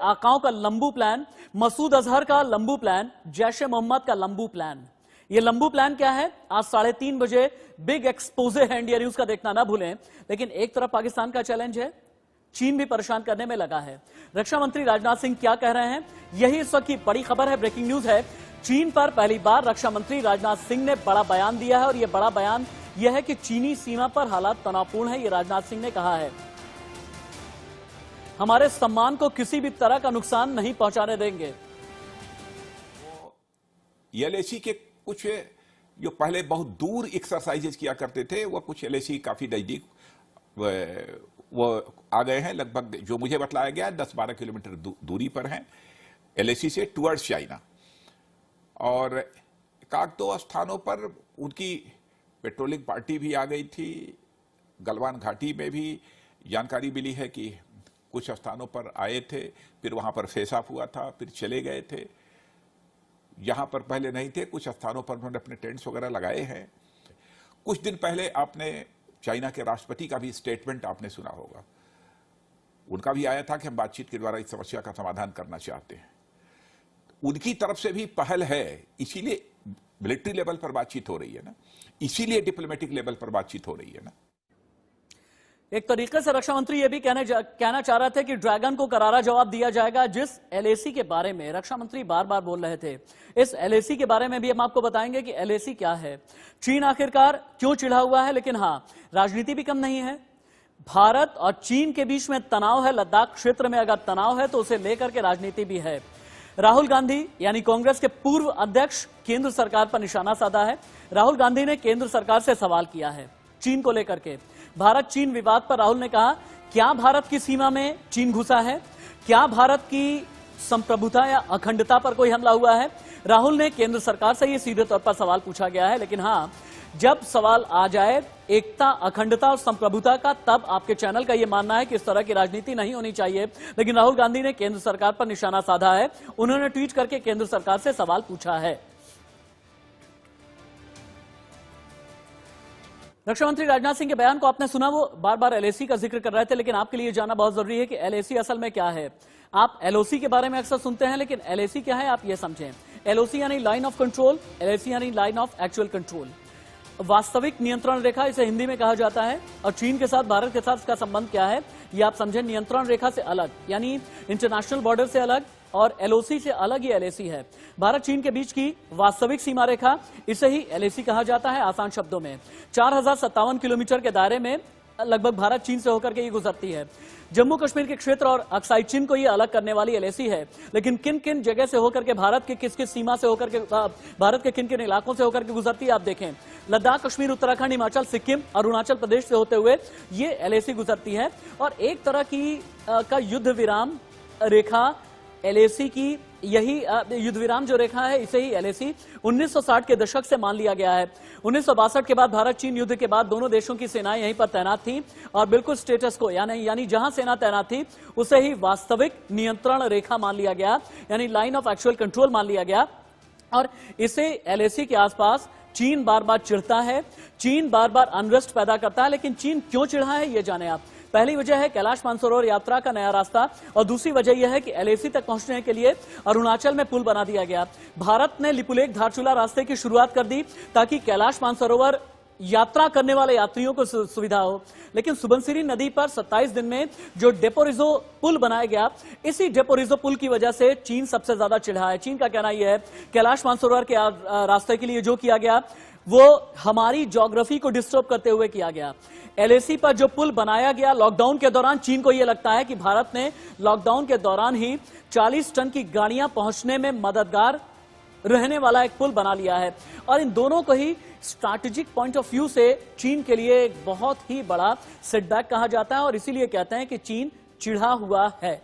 आकाओं का लंबू प्लान, मसूद अजहर का लंबू प्लान, जैश ए मोहम्मद का लंबू प्लान। ये लंबू प्लान क्या है? आज 3:30 बजे बिग एक्सपोजे है इंडिया न्यूज का, देखना ना भूलें। लेकिन एक तरफ पाकिस्तान का चैलेंज है, चीन भी परेशान करने में लगा है। रक्षा मंत्री राजनाथ सिंह क्या कह रहे हैं, यही इस वक्त की बड़ी खबर है, ब्रेकिंग न्यूज है। चीन पर पहली बार रक्षा मंत्री राजनाथ सिंह ने बड़ा बयान दिया है और यह बड़ा बयान यह है कि चीनी सीमा पर हालात तनावपूर्ण है। यह राजनाथ सिंह ने कहा है, हमारे सम्मान को किसी भी तरह का नुकसान नहीं पहुंचाने देंगे। एलएसी के कुछ जो पहले बहुत दूर एक्सरसाइजेज किया करते थे, वो कुछ एलएसी काफी नजदीक वो आ गए हैं। लगभग जो मुझे बतलाया गया 10-12 किलोमीटर दूरी पर हैं एलएसी से टुवर्ड्स चाइना। और एक दो स्थानों पर उनकी पेट्रोलिंग पार्टी भी आ गई थी। गलवान घाटी में भी जानकारी मिली है कि कुछ स्थानों पर आए थे, फिर वहां पर फेस ऑफ हुआ था, फिर चले गए थे। यहां पर पहले नहीं थे, कुछ स्थानों पर उन्होंने अपने टेंट्स वगैरह लगाए हैं। कुछ दिन पहले आपने चाइना के राष्ट्रपति का भी स्टेटमेंट आपने सुना होगा, उनका भी आया था कि हम बातचीत के द्वारा इस समस्या का समाधान करना चाहते हैं। उनकी तरफ से भी पहल है, इसीलिए मिलिट्री लेवल पर बातचीत हो रही है ना, इसीलिए डिप्लोमेटिक लेवल पर बातचीत हो रही है ना। एक तरीके से रक्षा मंत्री यह भी कहना चाह रहे थे कि ड्रैगन को करारा जवाब दिया जाएगा। जिस एलएसी के बारे में रक्षा मंत्री बार बार बोल रहे थे, इस एलएसी के बारे में भी हम आपको बताएंगे कि एलएसी क्या है, चीन आखिरकार क्यों चिढ़ा हुआ है। लेकिन हां, राजनीति भी कम नहीं है। भारत और चीन के बीच में तनाव है, लद्दाख क्षेत्र में अगर तनाव है तो उसे लेकर के राजनीति भी है। राहुल गांधी यानी कांग्रेस के पूर्व अध्यक्ष केंद्र सरकार पर निशाना साधा है। राहुल गांधी ने केंद्र सरकार से सवाल किया है चीन को लेकर के। भारत चीन विवाद पर राहुल ने कहा, क्या भारत की सीमा में चीन घुसा है? क्या भारत की संप्रभुता या अखंडता पर कोई हमला हुआ है? राहुल ने केंद्र सरकार से यह सीधे तौर पर सवाल पूछा गया है। लेकिन हां, जब सवाल आ जाए एकता, अखंडता और संप्रभुता का, तब आपके चैनल का यह मानना है कि इस तरह की राजनीति नहीं होनी चाहिए। लेकिन राहुल गांधी ने केंद्र सरकार पर निशाना साधा है। उन्होंने ट्वीट करके केंद्र सरकार से सवाल पूछा है। रक्षा मंत्री राजनाथ सिंह के बयान को आपने सुना, वो बार बार एलएसी का जिक्र कर रहे थे। लेकिन आपके लिए जानना बहुत जरूरी है कि एलएसी असल में क्या है। आप एलओसी के बारे में अक्सर सुनते हैं, लेकिन एलएसी क्या है आप ये समझें। एलओसी यानी लाइन ऑफ कंट्रोल, एलएसी यानी लाइन ऑफ एक्चुअल कंट्रोल, वास्तविक नियंत्रण रेखा इसे हिंदी में कहा जाता है। और चीन के साथ, भारत के साथ इसका संबंध क्या है ये आप समझें। नियंत्रण रेखा से अलग यानी इंटरनेशनल बॉर्डर से अलग, और एलओसी से अलग ही एलएसी है। भारत चीन के बीच की वास्तविक सीमा रेखा, इसे ही एलएसी कहा जाता है। आसान शब्दों में 4057 किलोमीटर के दायरे में लगभग भारत चीन से होकर के ये गुजरती है। जम्मू कश्मीर के क्षेत्र और अक्साई चीन को ये अलग करने वाली एलएसी है। लेकिन किन किन जगह से होकर के, भारत के किस किस सीमा से होकर के, भारत के किन किन इलाकों से होकर के गुजरती है आप देखें। लद्दाख, कश्मीर, उत्तराखंड, हिमाचल, सिक्किम, अरुणाचल प्रदेश से होते हुए ये एलएसी गुजरती है। और एक तरह की का युद्ध विराम रेखा एलएसी की, यही युद्ध विराम जो रेखा है इसे ही एलएसी 1960 के दशक से मान लिया गया है। 1962 के बाद भारत चीन युद्ध के बाद दोनों देशों की सेनाएं यहीं पर तैनात थीं और बिल्कुल स्टेटस को यानी जहां सेना तैनात थी उसे ही वास्तविक नियंत्रण रेखा मान लिया गया, यानी लाइन ऑफ एक्चुअल कंट्रोल मान लिया गया। और इसे एलएसी के आसपास चीन बार बार चिढ़ता है, चीन बार बार अनरेस्ट पैदा करता है। लेकिन चीन क्यों चिढ़ा है ये जाने आप। पहली वजह है कैलाश मानसरोवर यात्रा का नया रास्ता, और दूसरी वजह यह है कि एलएसी तक पहुंचने के लिए अरुणाचल में पुल बना दिया गया। भारत ने लिपुलेख धारचूला रास्ते की शुरुआत कर दी ताकि कैलाश मानसरोवर यात्रा करने वाले यात्रियों को सुविधा हो। लेकिन सुबनसिरी नदी पर 27 दिन में जो डेपोरिजो पुल बनाया गया, इसी डेपोरिजो पुल की वजह से चीन सबसे ज्यादा चिढ़ा है। चीन का कहना यह है कैलाश मानसरोवर के रास्ते के लिए जो किया गया वो हमारी ज्योग्राफी को डिस्टर्ब करते हुए किया गया। एलएसी पर जो पुल बनाया गया लॉकडाउन के दौरान, चीन को यह लगता है कि भारत ने लॉकडाउन के दौरान ही 40 टन की गाड़ियां पहुंचने में मददगार रहने वाला एक पुल बना लिया है। और इन दोनों को ही स्ट्रैटेजिक पॉइंट ऑफ व्यू से चीन के लिए एक बहुत ही बड़ा सेटबैक कहा जाता है, और इसीलिए कहते हैं कि चीन चिढ़ा हुआ है।